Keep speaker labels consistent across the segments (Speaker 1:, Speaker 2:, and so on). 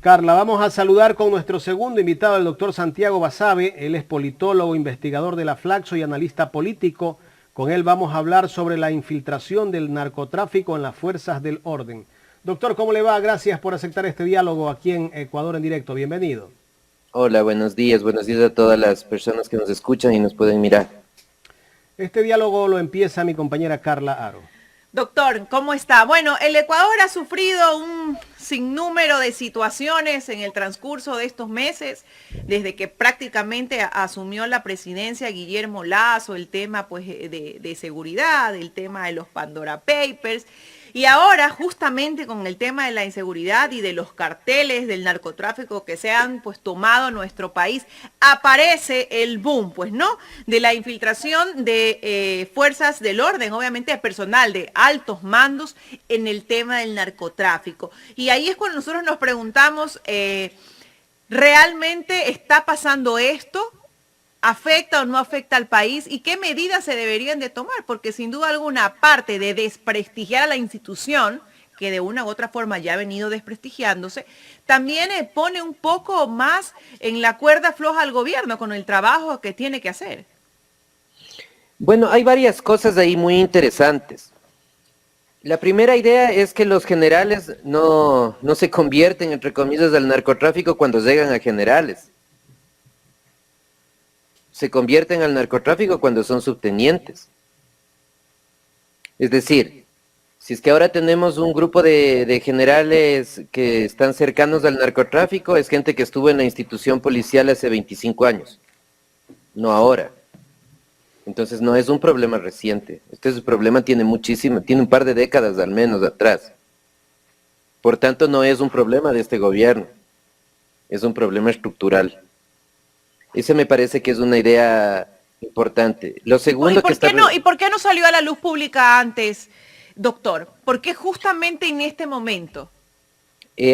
Speaker 1: Carla, vamos a saludar con nuestro segundo invitado, el doctor Santiago Basabe. Él es politólogo, investigador de la Flaxo y analista político. Con él vamos a hablar sobre la infiltración del narcotráfico en las fuerzas del orden. Doctor, ¿cómo le va? Gracias por aceptar este diálogo aquí en Ecuador en directo. Bienvenido.
Speaker 2: Hola, buenos días a todas las personas que nos escuchan y nos pueden mirar.
Speaker 1: Este diálogo lo empieza mi compañera Carla Aro.
Speaker 3: Doctor, ¿cómo está? Bueno, el Ecuador ha sufrido un sinnúmero de situaciones en el transcurso de estos meses, desde que prácticamente asumió la presidencia Guillermo Lasso, el tema pues, de seguridad, el tema de los Pandora Papers, y ahora justamente con el tema de la inseguridad y de los carteles del narcotráfico que se han pues tomado nuestro país, aparece el boom, pues, ¿no? De la infiltración de fuerzas del orden, obviamente de personal de altos mandos en el tema del narcotráfico. Y ahí es cuando nosotros nos preguntamos, ¿realmente está pasando esto? ¿Afecta o no afecta al país? ¿Y qué medidas se deberían de tomar? Porque sin duda alguna, aparte de desprestigiar a la institución, que de una u otra forma ya ha venido desprestigiándose, también pone un poco más en la cuerda floja al gobierno con el trabajo que tiene que hacer.
Speaker 2: Bueno, hay varias cosas ahí muy interesantes. La primera idea es que los generales no se convierten, entre comillas, al narcotráfico cuando llegan a generales. Se convierten al narcotráfico cuando son subtenientes. Es decir, si es que ahora tenemos un grupo de generales que están cercanos al narcotráfico, es gente que estuvo en la institución policial hace 25 años, no ahora. Entonces no es un problema reciente. Este problema tiene un par de décadas al menos atrás. Por tanto, no es un problema de este gobierno, es un problema estructural. Esa me parece que es una idea importante. Lo segundo que está...
Speaker 3: ¿Y por qué no salió a la luz pública antes, doctor? ¿Por qué justamente en este momento?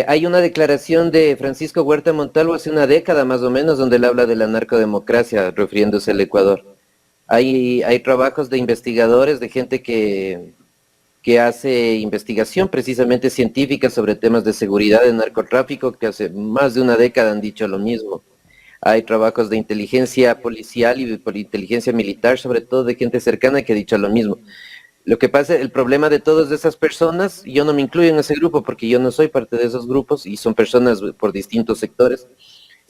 Speaker 2: Hay una declaración de Francisco Huerta Montalvo hace una década más o menos donde él habla de la narcodemocracia refiriéndose al Ecuador. Hay trabajos de investigadores, de gente que hace investigación precisamente científica sobre temas de seguridad de narcotráfico que hace más de una década han dicho lo mismo. Hay trabajos de inteligencia policial y por inteligencia militar, sobre todo de gente cercana que ha dicho lo mismo. Lo que pasa, el problema de todas esas personas, yo no me incluyo en ese grupo porque yo no soy parte de esos grupos y son personas por distintos sectores.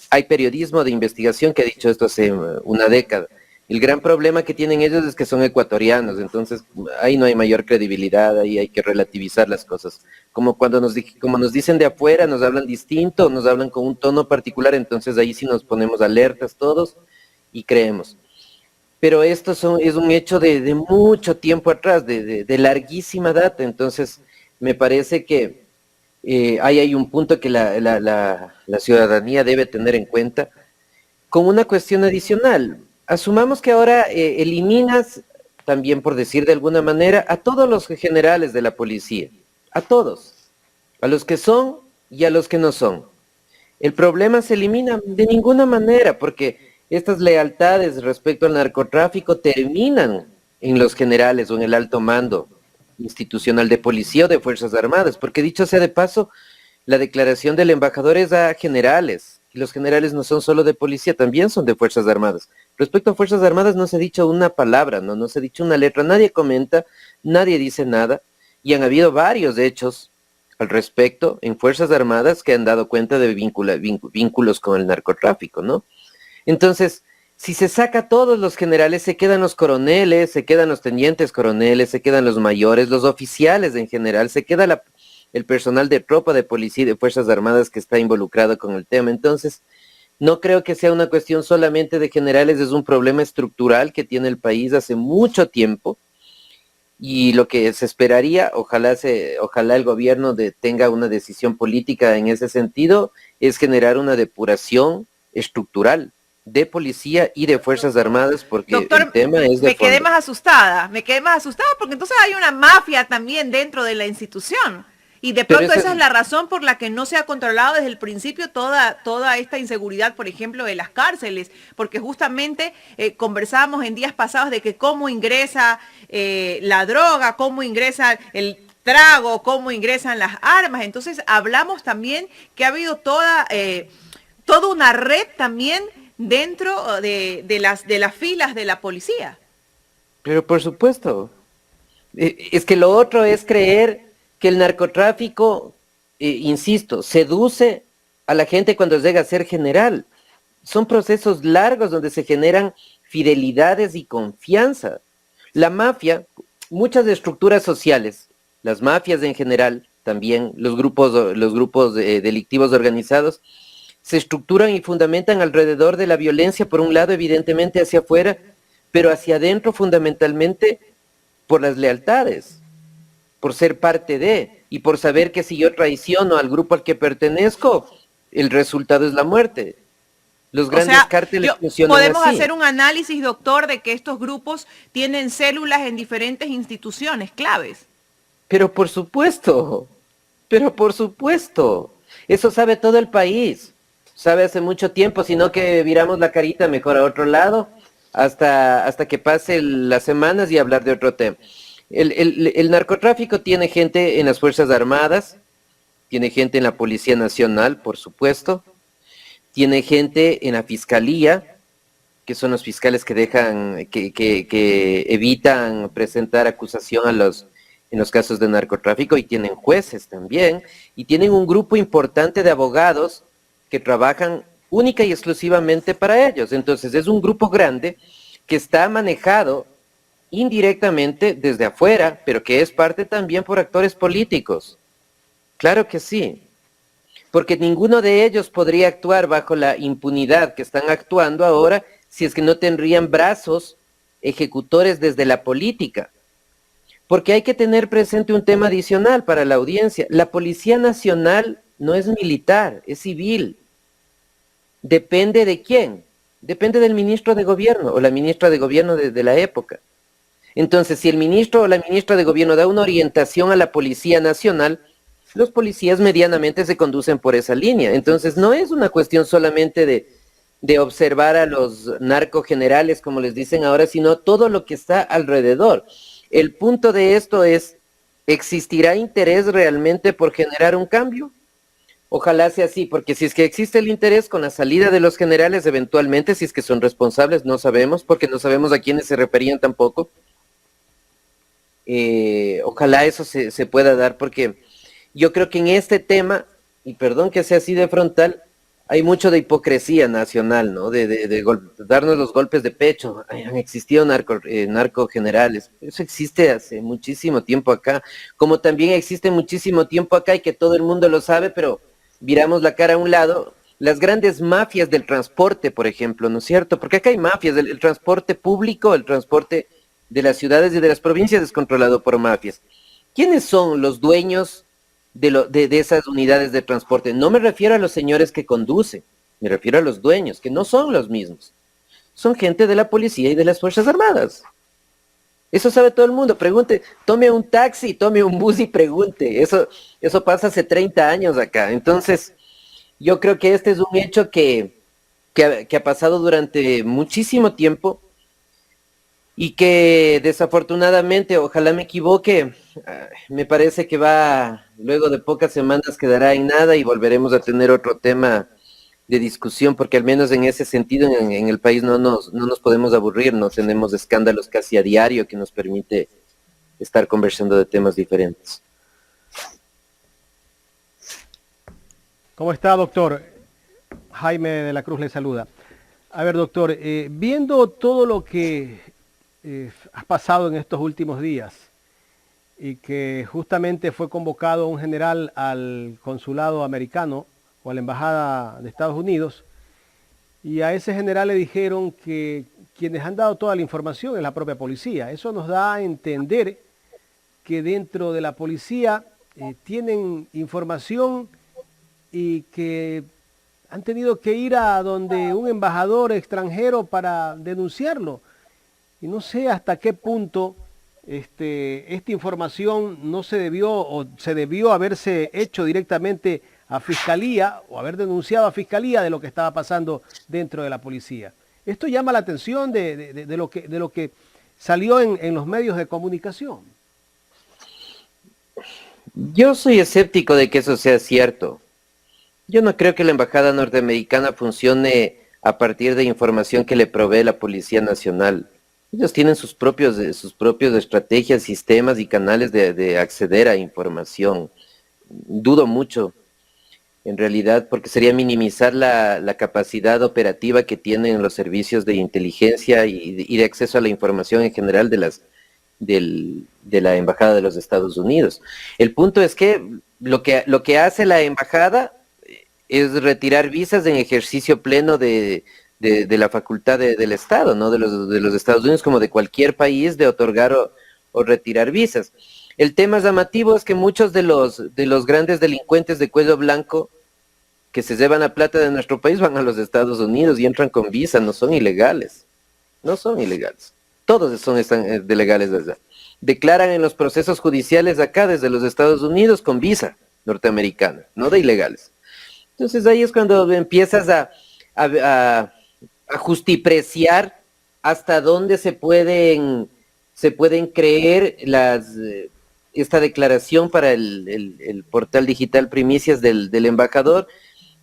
Speaker 2: Hay periodismo de investigación que ha dicho esto hace una década. El gran problema que tienen ellos es que son ecuatorianos, entonces ahí no hay mayor credibilidad, ahí hay que relativizar las cosas. Como cuando como nos dicen de afuera, nos hablan distinto, nos hablan con un tono particular, entonces ahí sí nos ponemos alertas todos y creemos. Pero esto es un hecho de mucho tiempo atrás, de larguísima data, entonces me parece que ahí hay un punto que la ciudadanía debe tener en cuenta, con una cuestión adicional. Asumamos que ahora eliminas, también por decir de alguna manera, a todos los generales de la policía, a todos, a los que son y a los que no son. El problema se elimina de ninguna manera, porque estas lealtades respecto al narcotráfico terminan en los generales o en el alto mando institucional de policía o de Fuerzas Armadas, porque dicho sea de paso, la declaración del embajador es a generales, y los generales no son solo de policía, también son de Fuerzas Armadas. Respecto a Fuerzas Armadas no se ha dicho una palabra, no se ha dicho una letra, nadie comenta, nadie dice nada, y han habido varios hechos al respecto en Fuerzas Armadas que han dado cuenta de vínculos con el narcotráfico, ¿no? Entonces, si se saca a todos los generales, se quedan los coroneles, se quedan los tenientes coroneles, se quedan los mayores, los oficiales en general, se queda el personal de tropa, de policía y de Fuerzas Armadas que está involucrado con el tema. Entonces, no creo que sea una cuestión solamente de generales, es un problema estructural que tiene el país hace mucho tiempo y lo que se esperaría, ojalá el gobierno tenga una decisión política en ese sentido, es generar una depuración estructural de policía y de Fuerzas Armadas, porque
Speaker 3: doctor,
Speaker 2: el tema es de
Speaker 3: me quedé
Speaker 2: fondo.
Speaker 3: me quedé más asustada porque entonces hay una mafia también dentro de la institución. Y de pronto esa es la razón por la que no se ha controlado desde el principio toda esta inseguridad, por ejemplo, de las cárceles, porque justamente conversábamos en días pasados de que cómo ingresa la droga, cómo ingresa el estrago, cómo ingresan las armas. Entonces hablamos también que ha habido toda una red también dentro de las filas de la policía.
Speaker 2: Pero por supuesto, es que lo otro es creer que el narcotráfico, insisto, seduce a la gente cuando llega a ser general. Son procesos largos donde se generan fidelidades y confianza. La mafia, muchas estructuras sociales, las mafias en general, también los grupos delictivos organizados, se estructuran y fundamentan alrededor de la violencia, por un lado, evidentemente hacia afuera, pero hacia adentro fundamentalmente por las lealtades, por ser parte de, y por saber que si yo traiciono al grupo al que pertenezco, el resultado es la muerte. Los grandes cárteles funcionan
Speaker 3: podemos
Speaker 2: así.
Speaker 3: hacer un análisis, doctor, de que estos grupos tienen células en diferentes instituciones claves.
Speaker 2: Pero por supuesto, eso sabe todo el país, sabe hace mucho tiempo, sino que viramos la carita mejor a otro lado, hasta que pasen las semanas y hablar de otro tema. El narcotráfico tiene gente en las Fuerzas Armadas, tiene gente en la Policía Nacional, por supuesto, tiene gente en la Fiscalía, que son los fiscales que dejan, que evitan presentar acusación en los casos de narcotráfico, y tienen jueces también, y tienen un grupo importante de abogados que trabajan única y exclusivamente para ellos. Entonces es un grupo grande que está manejado indirectamente desde afuera, pero que es parte también por actores políticos. Claro que sí, porque ninguno de ellos podría actuar bajo la impunidad que están actuando ahora si es que no tendrían brazos ejecutores desde la política. Porque hay que tener presente un tema adicional para la audiencia. La Policía Nacional no es militar, es civil. ¿Depende de quién? Depende del ministro de gobierno o la ministra de gobierno de la época. Entonces, si el ministro o la ministra de gobierno da una orientación a la Policía Nacional, los policías medianamente se conducen por esa línea. Entonces, no es una cuestión solamente de observar a los narcogenerales, como les dicen ahora, sino todo lo que está alrededor. El punto de esto es, ¿existirá interés realmente por generar un cambio? Ojalá sea así, porque si es que existe el interés con la salida de los generales, eventualmente, si es que son responsables, no sabemos, porque no sabemos a quiénes se referían tampoco. Ojalá eso se pueda dar, porque yo creo que en este tema, y perdón que sea así de frontal, hay mucho de hipocresía nacional, ¿no? De darnos los golpes de pecho. Han existido narcogenerales. Eso existe hace muchísimo tiempo acá. Como también existe muchísimo tiempo acá y que todo el mundo lo sabe, pero viramos la cara a un lado. Las grandes mafias del transporte, por ejemplo, ¿no es cierto? Porque acá hay mafias, el transporte público, el transporte de las ciudades y de las provincias es controlado por mafias. ¿Quiénes son los dueños de esas unidades de transporte? No me refiero a los señores que conducen, me refiero a los dueños, que no son los mismos. Son gente de la policía y de las Fuerzas Armadas. Eso sabe todo el mundo. Pregunte, tome un taxi, tome un bus y pregunte. Eso pasa hace 30 años acá. Entonces, yo creo que este es un hecho que ha pasado durante muchísimo tiempo y que desafortunadamente, ojalá me equivoque, me parece que luego de pocas semanas quedará en nada y volveremos a tener otro tema de discusión, porque al menos en ese sentido en el país no nos podemos aburrir, no tenemos escándalos casi a diario que nos permite estar conversando de temas diferentes.
Speaker 1: ¿Cómo está, doctor? Jaime de la Cruz le saluda. A ver, doctor, viendo todo lo que ha pasado en estos últimos días y que justamente fue convocado un general al consulado americano o a la embajada de Estados Unidos, y a ese general le dijeron que quienes han dado toda la información es la propia policía. Eso nos da a entender que dentro de la policía tienen información y que han tenido que ir a donde un embajador extranjero para denunciarlo. Y no sé hasta qué punto esta información no se debió o se debió haberse hecho directamente a Fiscalía o haber denunciado a Fiscalía de lo que estaba pasando dentro de la policía. Esto llama la atención de lo que salió en los medios de comunicación.
Speaker 2: Yo soy escéptico de que eso sea cierto. Yo no creo que la embajada norteamericana funcione a partir de información que le provee la Policía Nacional. Ellos tienen sus propios estrategias, sistemas y canales de acceder a información. Dudo mucho, en realidad, porque sería minimizar la capacidad operativa que tienen los servicios de inteligencia y de acceso a la información en general de la Embajada de los Estados Unidos. El punto es que lo que hace la embajada es retirar visas en ejercicio pleno de la facultad del Estado, ¿no? De los Estados Unidos, como de cualquier país, de otorgar o retirar visas. El tema llamativo es que muchos de los grandes delincuentes de cuello blanco que se llevan la plata de nuestro país van a los Estados Unidos y entran con visa, no son ilegales. No son ilegales. Todos están de legales desde allá. Declaran en los procesos judiciales acá desde los Estados Unidos con visa norteamericana, no de ilegales. Entonces ahí es cuando empiezas a justipreciar hasta dónde se pueden creer esta declaración para el portal digital Primicias del embajador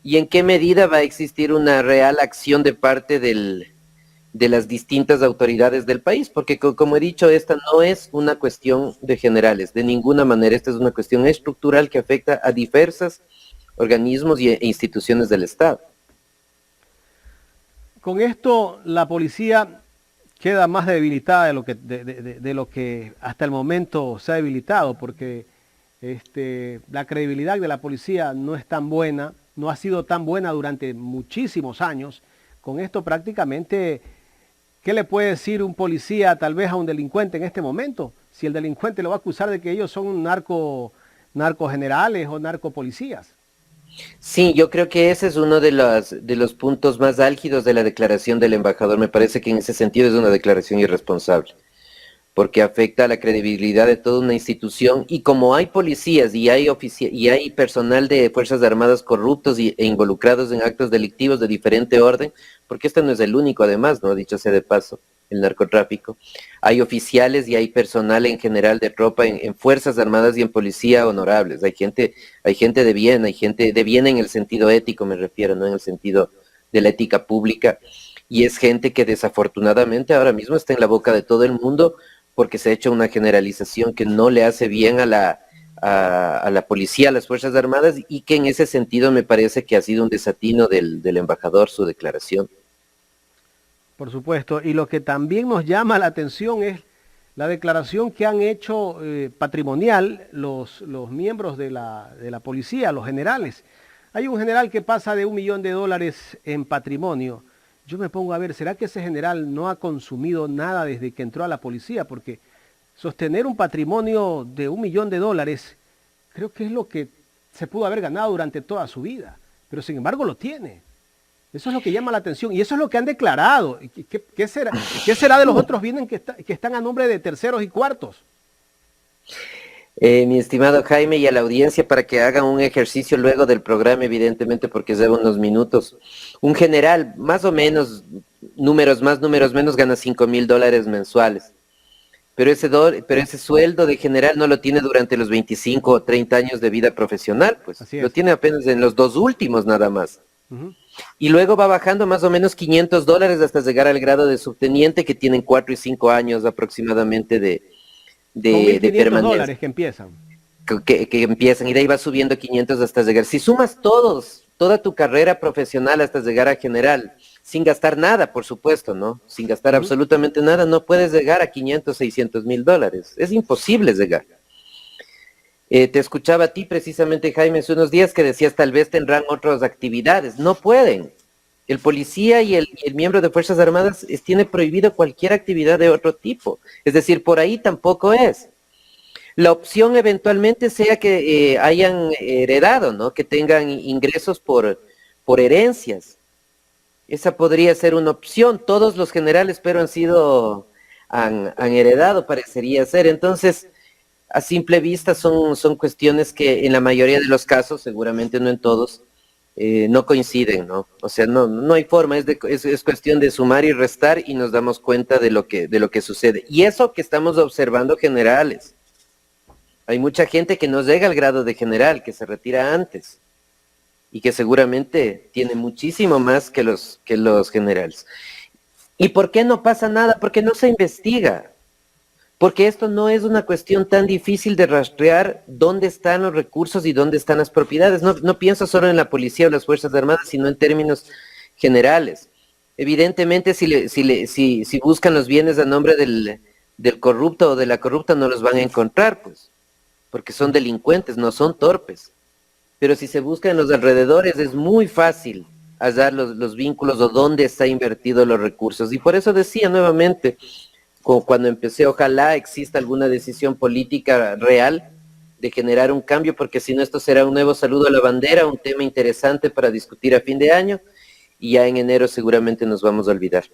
Speaker 2: y en qué medida va a existir una real acción de parte de las distintas autoridades del país, porque como he dicho, esta no es una cuestión de generales, de ninguna manera, esta es una cuestión estructural que afecta a diversos organismos e instituciones del Estado.
Speaker 1: Con esto, la policía queda más debilitada de lo que hasta el momento se ha debilitado, porque la credibilidad de la policía no es tan buena, no ha sido tan buena durante muchísimos años. Con esto prácticamente, ¿qué le puede decir un policía tal vez a un delincuente en este momento? Si el delincuente lo va a acusar de que ellos son narcogenerales o narcopolicías.
Speaker 2: Sí, yo creo que ese es uno de los puntos más álgidos de la declaración del embajador. Me parece que en ese sentido es una declaración irresponsable, porque afecta a la credibilidad de toda una institución, y como hay policías y hay personal de Fuerzas Armadas corruptos e involucrados en actos delictivos de diferente orden, porque este no es el único además, ¿no? Dicho sea de paso, el narcotráfico. Hay oficiales y hay personal en general de tropa en Fuerzas Armadas y en policía honorables. Hay gente de bien en el sentido ético, me refiero, no en el sentido de la ética pública, y es gente que desafortunadamente ahora mismo está en la boca de todo el mundo porque se ha hecho una generalización que no le hace bien a la policía, a las Fuerzas Armadas, y que en ese sentido me parece que ha sido un desatino del embajador su declaración.
Speaker 1: Por supuesto, y lo que también nos llama la atención es la declaración que han hecho patrimonial los miembros de la policía, los generales. Hay un general que pasa de $1 millón en patrimonio. Yo me pongo a ver, ¿será que ese general no ha consumido nada desde que entró a la policía? Porque sostener un patrimonio de $1 millón, creo que es lo que se pudo haber ganado durante toda su vida. Pero sin embargo lo tiene. Eso es lo que llama la atención y eso es lo que han declarado. ¿Qué será de los otros bienes que están a nombre de terceros y cuartos?
Speaker 2: Mi estimado Jaime, y a la audiencia para que hagan un ejercicio luego del programa, evidentemente, porque lleva unos minutos. Un general, más o menos, números más, números menos, gana $5,000 mensuales. Pero ese sueldo de general no lo tiene durante los 25 o 30 años de vida profesional, pues. Lo tiene apenas en los 2 últimos nada más. Y luego va bajando más o menos $500 hasta llegar al grado de subteniente, que tienen 4 y 5 años aproximadamente de permanencia.
Speaker 1: Que empiezan.
Speaker 2: Que empiezan, y de ahí va subiendo 500 hasta llegar. Si sumas toda tu carrera profesional hasta llegar a general, sin gastar nada, por supuesto, ¿no? Sin gastar absolutamente nada, no puedes llegar a 500, $600,000. Es imposible llegar. Te escuchaba a ti precisamente, Jaime, hace unos días que decías tal vez tendrán otras actividades. No pueden. El policía y el miembro de Fuerzas Armadas tiene prohibido cualquier actividad de otro tipo. Es decir, por ahí tampoco es. La opción eventualmente sea que hayan heredado, ¿no? Que tengan ingresos por herencias. Esa podría ser una opción. Todos los generales, pero han heredado, parecería ser. Entonces, a simple vista son cuestiones que en la mayoría de los casos, seguramente no en todos, no coinciden, ¿no? O sea, no hay forma, es cuestión de sumar y restar y nos damos cuenta de lo que sucede. Y eso que estamos observando generales. Hay mucha gente que no llega al grado de general, que se retira antes y que seguramente tiene muchísimo más que los generales. ¿Y por qué no pasa nada? Porque no se investiga. Porque esto no es una cuestión tan difícil de rastrear dónde están los recursos y dónde están las propiedades. No pienso solo en la policía o las Fuerzas Armadas, sino en términos generales. Evidentemente, si buscan los bienes a nombre del corrupto o de la corrupta, no los van a encontrar, pues, porque son delincuentes, no son torpes. Pero si se busca en los alrededores, es muy fácil hallar los vínculos o dónde está invertido los recursos. Y por eso decía nuevamente, como cuando empecé, ojalá exista alguna decisión política real de generar un cambio, porque si no, esto será un nuevo saludo a la bandera, un tema interesante para discutir a fin de año, y ya en enero seguramente nos vamos a olvidar.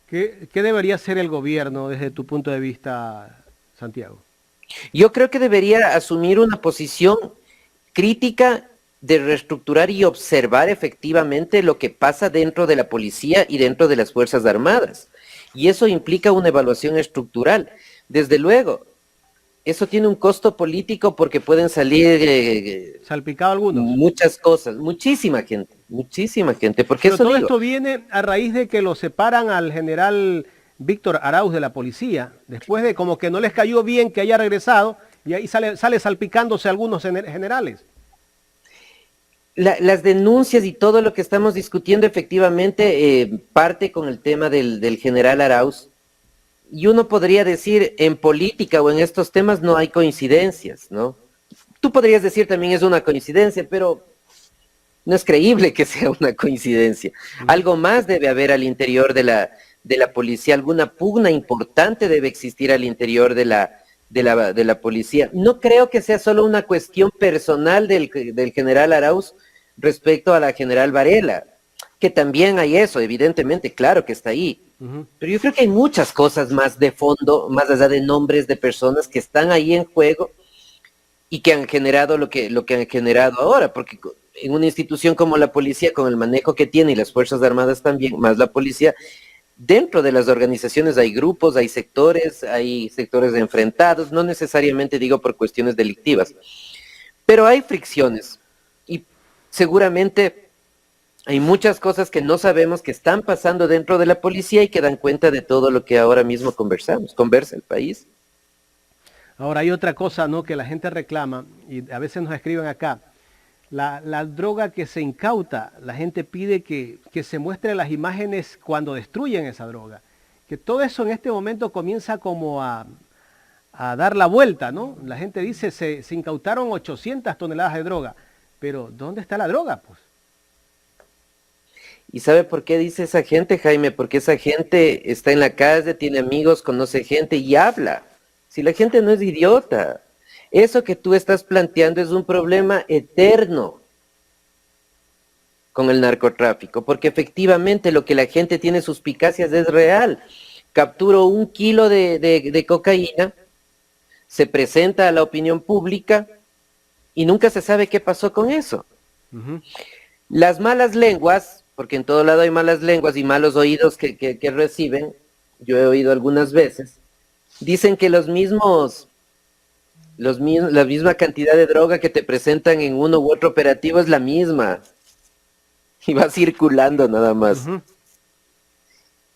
Speaker 1: ¿Qué debería hacer el gobierno desde tu punto de vista, Santiago?
Speaker 2: Yo creo que debería asumir una posición crítica de reestructurar y observar efectivamente lo que pasa dentro de la policía y dentro de las Fuerzas Armadas. Y eso implica una evaluación estructural. Desde luego, eso tiene un costo político porque pueden salir
Speaker 1: ¿Salpicado algunos?
Speaker 2: Muchas cosas, muchísima gente, porque
Speaker 1: Pero
Speaker 2: eso
Speaker 1: todo
Speaker 2: digo.
Speaker 1: esto viene a raíz de que lo separan al general Víctor Arauz de la policía, después de como que no les cayó bien que haya regresado, y ahí sale salpicándose algunos generales.
Speaker 2: Las denuncias y todo lo que estamos discutiendo efectivamente parte con el tema del general Arauz. Y uno podría decir, en política o en estos temas no hay coincidencias, ¿no? Tú podrías decir también es una coincidencia, pero no es creíble que sea una coincidencia. Algo más debe haber al interior de la policía, alguna pugna importante debe existir al interior de la policía. No creo que sea solo una cuestión personal del general Arauz respecto a la general Varela, que también hay eso, evidentemente, claro que está ahí. Pero yo creo que hay muchas cosas más de fondo, más allá de nombres de personas que están ahí en juego y que han generado lo que han generado ahora, porque en una institución como la policía, con el manejo que tiene y las Fuerzas Armadas también, más la policía, dentro de las organizaciones hay grupos, hay sectores enfrentados, no necesariamente digo por cuestiones delictivas, pero hay fricciones y seguramente hay muchas cosas que no sabemos que están pasando dentro de la policía y que dan cuenta de todo lo que ahora mismo conversa el país.
Speaker 1: Ahora hay otra cosa, ¿no?, que la gente reclama y a veces nos escriben acá. La droga que se incauta, la gente pide que se muestren las imágenes cuando destruyen esa droga. Que todo eso en este momento comienza como a dar la vuelta, ¿no? La gente dice, se incautaron 800 toneladas de droga, pero ¿dónde está la droga, pues?
Speaker 2: ¿Y sabe por qué dice esa gente, Jaime? Porque esa gente está en la calle, tiene amigos, conoce gente y habla. Si la gente no es idiota. Eso que tú estás planteando es un problema eterno con el narcotráfico, porque efectivamente lo que la gente tiene suspicacias es real. Capturo 1 kilo de cocaína, se presenta a la opinión pública y nunca se sabe qué pasó con eso. Las malas lenguas, porque en todo lado hay malas lenguas y malos oídos que reciben, yo he oído algunas veces, dicen que la misma cantidad de droga que te presentan en uno u otro operativo es la misma. Y va circulando nada más.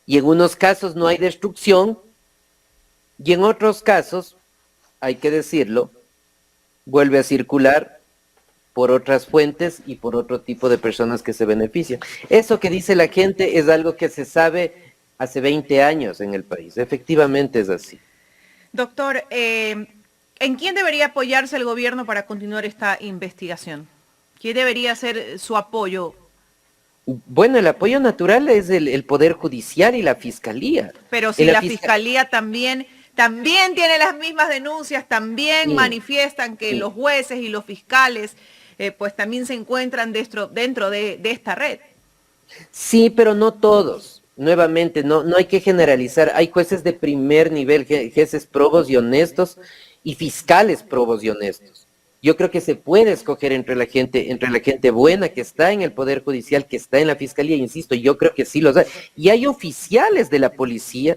Speaker 2: Y en unos casos no hay destrucción, y en otros casos, hay que decirlo, vuelve a circular por otras fuentes y por otro tipo de personas que se benefician. Eso que dice la gente es algo que se sabe hace 20 años en el país. Efectivamente es así.
Speaker 3: Doctor, ¿en quién debería apoyarse el gobierno para continuar esta investigación? ¿Quién debería ser su apoyo?
Speaker 2: Bueno, el apoyo natural es el Poder Judicial y la Fiscalía.
Speaker 3: Pero si la Fiscalía también tiene las mismas denuncias, también manifiestan que los jueces y los fiscales pues también se encuentran dentro de esta red.
Speaker 2: Sí, pero no todos. Nuevamente, no hay que generalizar. Hay jueces de primer nivel, jueces probos y honestos, y fiscales probos y honestos. Yo creo que se puede escoger entre la gente buena que está en el Poder Judicial, que está en la Fiscalía, insisto, yo creo que sí los hay. Y hay oficiales de la policía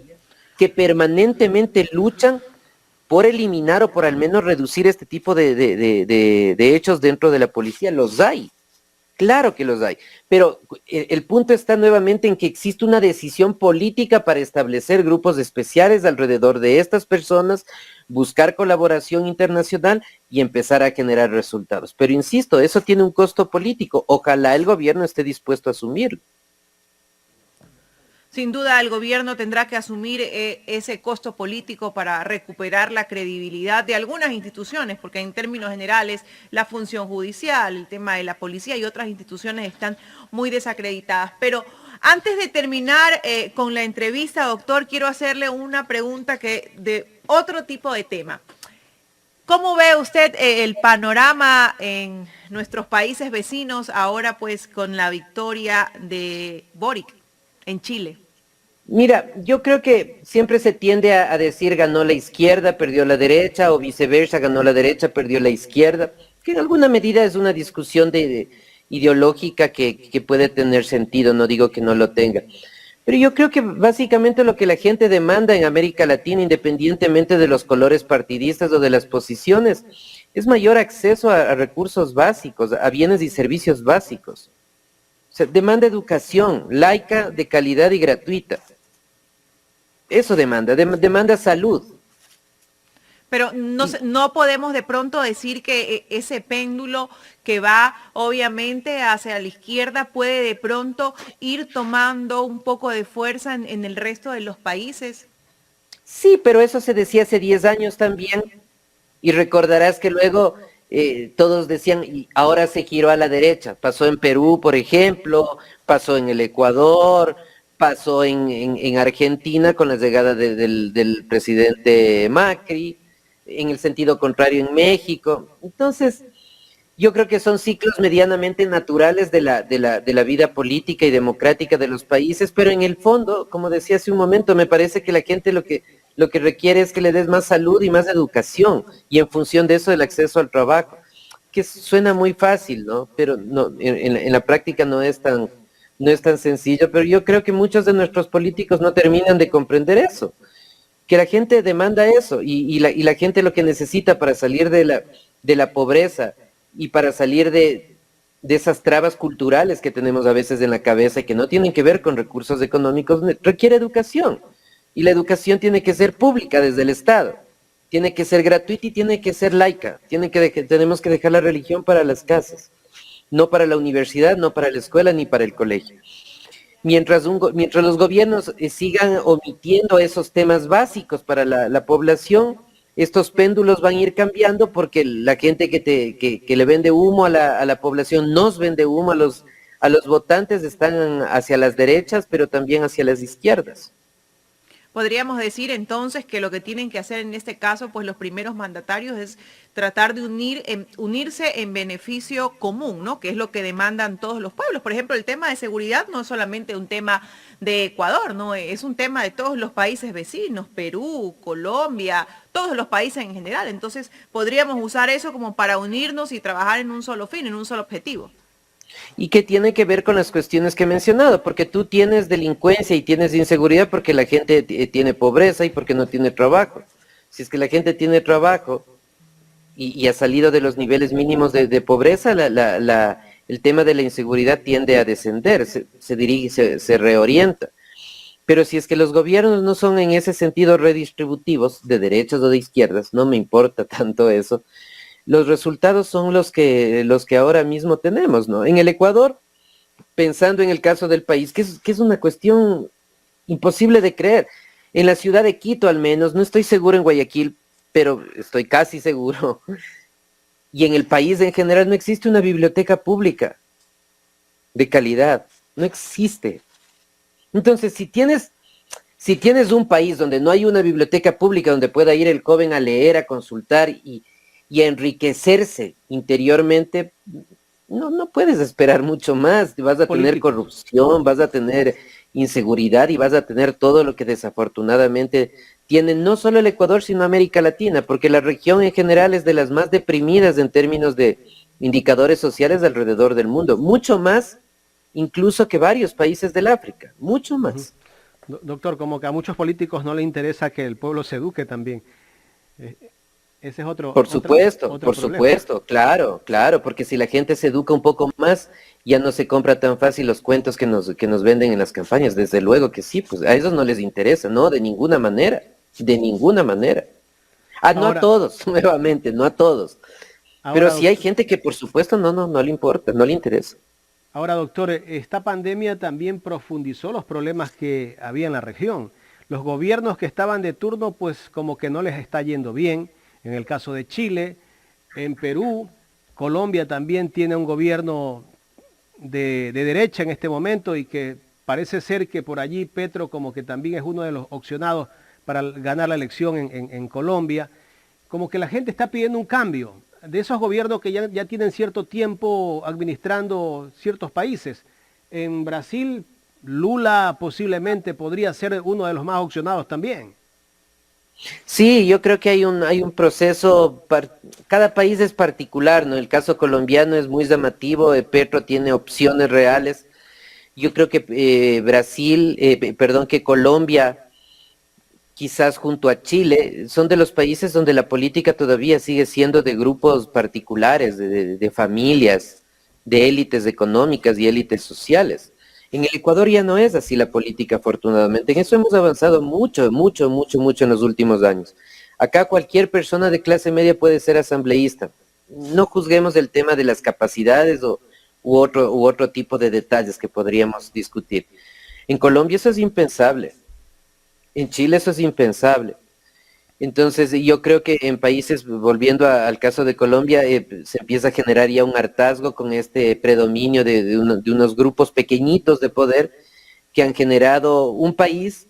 Speaker 2: que permanentemente luchan por eliminar o por al menos reducir este tipo de hechos dentro de la policía. Los hay, claro que los hay, pero el punto está nuevamente en que existe una decisión política para establecer grupos especiales alrededor de estas personas, buscar colaboración internacional y empezar a generar resultados. Pero insisto, eso tiene un costo político, ojalá el gobierno esté dispuesto a asumirlo.
Speaker 3: Sin duda el gobierno tendrá que asumir ese costo político para recuperar la credibilidad de algunas instituciones, porque en términos generales la función judicial, el tema de la policía y otras instituciones están muy desacreditadas. Pero antes de terminar con la entrevista, doctor, quiero hacerle una pregunta de otro tipo de tema. ¿Cómo ve usted el panorama en nuestros países vecinos ahora pues con la victoria de Boric en Chile?
Speaker 2: Mira, yo creo que siempre se tiende a decir ganó la izquierda, perdió la derecha, o viceversa, ganó la derecha, perdió la izquierda, que en alguna medida es una discusión ideológica que puede tener sentido, no digo que no lo tenga. Pero yo creo que básicamente lo que la gente demanda en América Latina, independientemente de los colores partidistas o de las posiciones, es mayor acceso a recursos básicos, a bienes y servicios básicos. O sea, demanda educación laica, de calidad y gratuita. Eso demanda salud.
Speaker 3: Pero no podemos de pronto decir que ese péndulo que va obviamente hacia la izquierda puede de pronto ir tomando un poco de fuerza en el resto de los países.
Speaker 2: Sí, pero eso se decía hace 10 años también. Y recordarás que luego todos decían, y ahora se giró a la derecha. Pasó en Perú, por ejemplo, pasó en el Ecuador, pasó en Argentina con la llegada del presidente Macri, en el sentido contrario en México. Entonces, yo creo que son ciclos medianamente naturales de la vida política y democrática de los países, pero en el fondo, como decía hace un momento, me parece que la gente lo que requiere es que le des más salud y más educación, y en función de eso el acceso al trabajo, que suena muy fácil, ¿no? Pero no, en la práctica no es tan sencillo, pero yo creo que muchos de nuestros políticos no terminan de comprender eso, que la gente demanda eso, y la gente lo que necesita para salir de la pobreza y para salir de esas trabas culturales que tenemos a veces en la cabeza y que no tienen que ver con recursos económicos, requiere educación, y la educación tiene que ser pública desde el Estado, tiene que ser gratuita y tiene que ser laica, tenemos que dejar la religión para las casas, no para la universidad, no para la escuela, ni para el colegio. Mientras los gobiernos sigan omitiendo esos temas básicos para la población, estos péndulos van a ir cambiando porque la gente que le vende humo a la población, nos vende humo a los votantes, están hacia las derechas, pero también hacia las izquierdas.
Speaker 3: Podríamos decir entonces que lo que tienen que hacer en este caso, pues los primeros mandatarios es tratar de unirse en beneficio común, ¿no? Que es lo que demandan todos los pueblos. Por ejemplo, el tema de seguridad no es solamente un tema de Ecuador, ¿no? Es un tema de todos los países vecinos, Perú, Colombia, todos los países en general. Entonces, podríamos usar eso como para unirnos y trabajar en un solo fin, en un solo objetivo.
Speaker 2: Y que tiene que ver con las cuestiones que he mencionado, porque tú tienes delincuencia y tienes inseguridad porque la gente tiene pobreza y porque no tiene trabajo. Si es que la gente tiene trabajo y ha salido de los niveles mínimos de pobreza, el tema de la inseguridad tiende a descender, se dirige, se reorienta. Pero si es que los gobiernos no son en ese sentido redistributivos, de derechas o de izquierdas, no me importa tanto eso, los resultados son los que ahora mismo tenemos, ¿no? En el Ecuador, pensando en el caso del país, que es una cuestión imposible de creer. En la ciudad de Quito, al menos, no estoy seguro en Guayaquil, pero estoy casi seguro. Y en el país en general no existe una biblioteca pública de calidad. No existe. Entonces, si tienes un país donde no hay una biblioteca pública donde pueda ir el joven a leer, a consultar y a enriquecerse interiormente, no puedes esperar mucho más. Vas a tener corrupción, vas a tener inseguridad y vas a tener todo lo que desafortunadamente tiene no solo el Ecuador, sino América Latina, porque la región en general es de las más deprimidas en términos de indicadores sociales alrededor del mundo, mucho más incluso que varios países del África, mucho más.
Speaker 1: Doctor, como que a muchos políticos no les interesa que el pueblo se eduque también. Eh, Ese es otro,
Speaker 2: Por supuesto,
Speaker 1: otro
Speaker 2: por
Speaker 1: problema.
Speaker 2: supuesto, claro, claro, porque si la gente se educa un poco más, ya no se compra tan fácil los cuentos que nos venden en las campañas. Desde luego que sí, pues a esos no les interesa, no, de ninguna manera. Ah, no a
Speaker 1: Ahora,
Speaker 2: todos, nuevamente, no a todos. Pero
Speaker 1: ahora,
Speaker 2: sí hay gente que por supuesto no le importa, no le interesa.
Speaker 1: ahora, doctor, esta pandemia también profundizó los problemas que había en la región. Los gobiernos que estaban de turno, pues como que no les está yendo bien. En el caso de Chile, en Perú, Colombia también tiene un gobierno de derecha en este momento y que parece ser que por allí Petro como que también es uno de los opcionados para ganar la elección en Colombia. Como que la gente está pidiendo un cambio de esos gobiernos que ya tienen cierto tiempo administrando ciertos países. En Brasil, Lula posiblemente podría ser uno de los más opcionados también.
Speaker 2: Sí, yo creo que hay un proceso, cada país es particular, ¿no? El caso colombiano es muy llamativo, Petro tiene opciones reales. Yo creo que perdón, que Colombia, quizás junto a Chile, son de los países donde la política todavía sigue siendo de grupos particulares, de familias, de élites económicas y élites sociales. En el Ecuador ya no es así la política, afortunadamente. En eso hemos avanzado mucho en los últimos años. Acá cualquier persona de clase media puede ser asambleísta. No juzguemos el tema de las capacidades u otro tipo de detalles que podríamos discutir. En Colombia eso es impensable. En Chile eso es impensable. Entonces, yo creo que en países, volviendo al caso de Colombia, se empieza a generar ya un hartazgo con este predominio de unos grupos pequeñitos de poder que han generado un país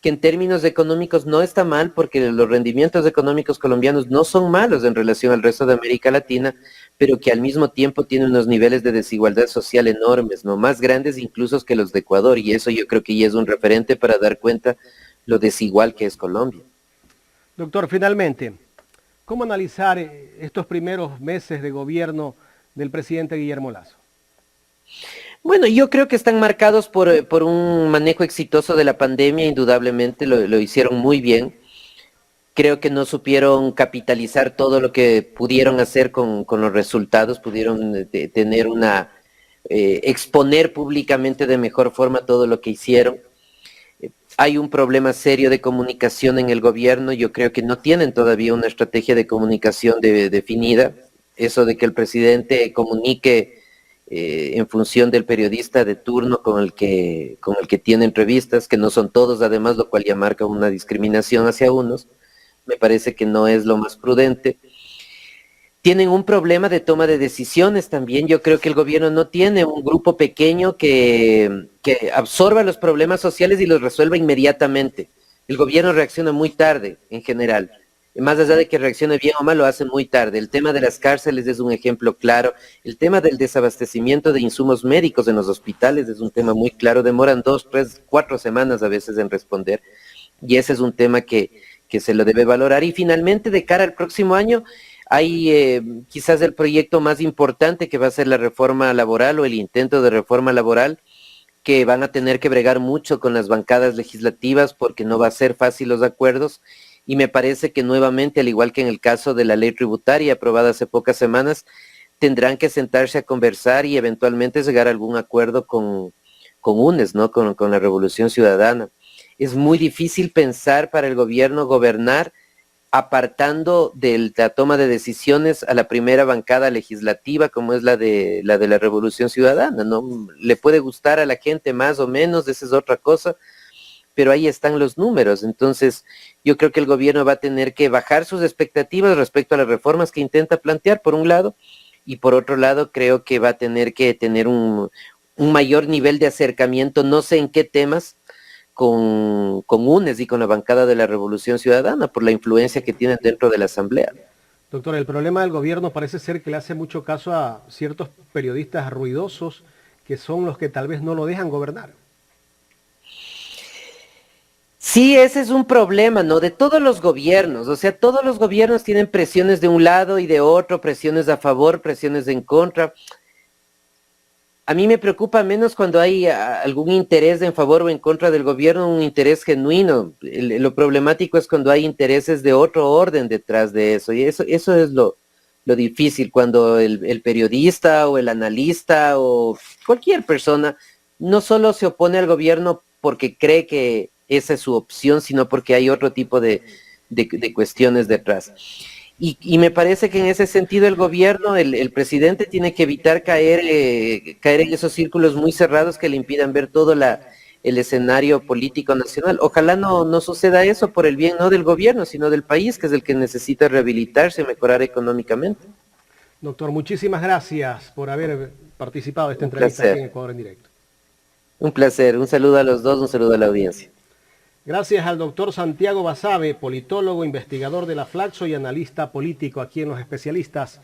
Speaker 2: que en términos económicos no está mal, porque los rendimientos económicos colombianos no son malos en relación al resto de América Latina, pero que al mismo tiempo tiene unos niveles de desigualdad social enormes, no más grandes incluso que los de Ecuador, y eso yo creo que ya es un referente para dar cuenta lo desigual que es Colombia.
Speaker 1: Doctor, finalmente, ¿cómo analizar estos primeros meses de gobierno del presidente Guillermo Lasso?
Speaker 2: Bueno, yo creo que están marcados por un manejo exitoso de la pandemia, indudablemente lo hicieron muy bien. Creo que no supieron capitalizar todo lo que pudieron hacer con los resultados, pudieron tener exponer públicamente de mejor forma todo lo que hicieron. Hay un problema serio de comunicación en el gobierno, yo creo que no tienen todavía una estrategia de comunicación definida. Eso de que el presidente comunique en función del periodista de turno con el que tiene entrevistas, que no son todos además, lo cual ya marca una discriminación hacia unos, me parece que no es lo más prudente. Tienen un problema de toma de decisiones también. Yo creo que el gobierno no tiene un grupo pequeño que absorba los problemas sociales y los resuelva inmediatamente. El gobierno reacciona muy tarde en general. Más allá de que reaccione bien o mal, lo hace muy tarde. El tema de las cárceles es un ejemplo claro. El tema del desabastecimiento de insumos médicos en los hospitales es un tema muy claro. Demoran 2, 3, 4 semanas a veces en responder. Y ese es un tema que se lo debe valorar. Y finalmente, de cara al próximo año, hay quizás el proyecto más importante que va a ser la reforma laboral o el intento de reforma laboral, que van a tener que bregar mucho con las bancadas legislativas porque no va a ser fácil los acuerdos, y me parece que nuevamente, al igual que en el caso de la ley tributaria aprobada hace pocas semanas, tendrán que sentarse a conversar y eventualmente llegar a algún acuerdo con UNES, ¿no? Con la Revolución Ciudadana. Es muy difícil pensar para el gobierno gobernar apartando de la toma de decisiones a la primera bancada legislativa, como es la de la Revolución Ciudadana, ¿no? Le puede gustar a la gente más o menos, esa es otra cosa, pero ahí están los números. Entonces, yo creo que el gobierno va a tener que bajar sus expectativas respecto a las reformas que intenta plantear, por un lado, y por otro lado, creo que va a tener que tener un mayor nivel de acercamiento, no sé en qué temas, con UNES y con la bancada de la Revolución Ciudadana, por la influencia que tienen dentro de la Asamblea.
Speaker 1: Doctor, el problema del gobierno parece ser que le hace mucho caso a ciertos periodistas ruidosos que son los que tal vez no lo dejan gobernar.
Speaker 2: Sí, ese es un problema, ¿no? De todos los gobiernos, o sea, todos los gobiernos tienen presiones de un lado y de otro, presiones a favor, presiones en contra. A mí me preocupa menos cuando hay algún interés en favor o en contra del gobierno, un interés genuino. Lo problemático es cuando hay intereses de otro orden detrás de eso. Y eso es lo difícil, cuando el periodista o el analista o cualquier persona no solo se opone al gobierno porque cree que esa es su opción, sino porque hay otro tipo de cuestiones detrás. Y me parece que en ese sentido el gobierno, el presidente tiene que evitar caer en esos círculos muy cerrados que le impidan ver todo el escenario político nacional. Ojalá no suceda eso por el bien no del gobierno, sino del país, que es el que necesita rehabilitarse y mejorar económicamente.
Speaker 1: Doctor, muchísimas gracias por haber participado de esta entrevista aquí en Ecuador en Directo.
Speaker 2: Un placer, un saludo a los dos, un saludo a la audiencia.
Speaker 1: Gracias al doctor Santiago Basabe, politólogo, investigador de la Flaxo y analista político aquí en Los Especialistas.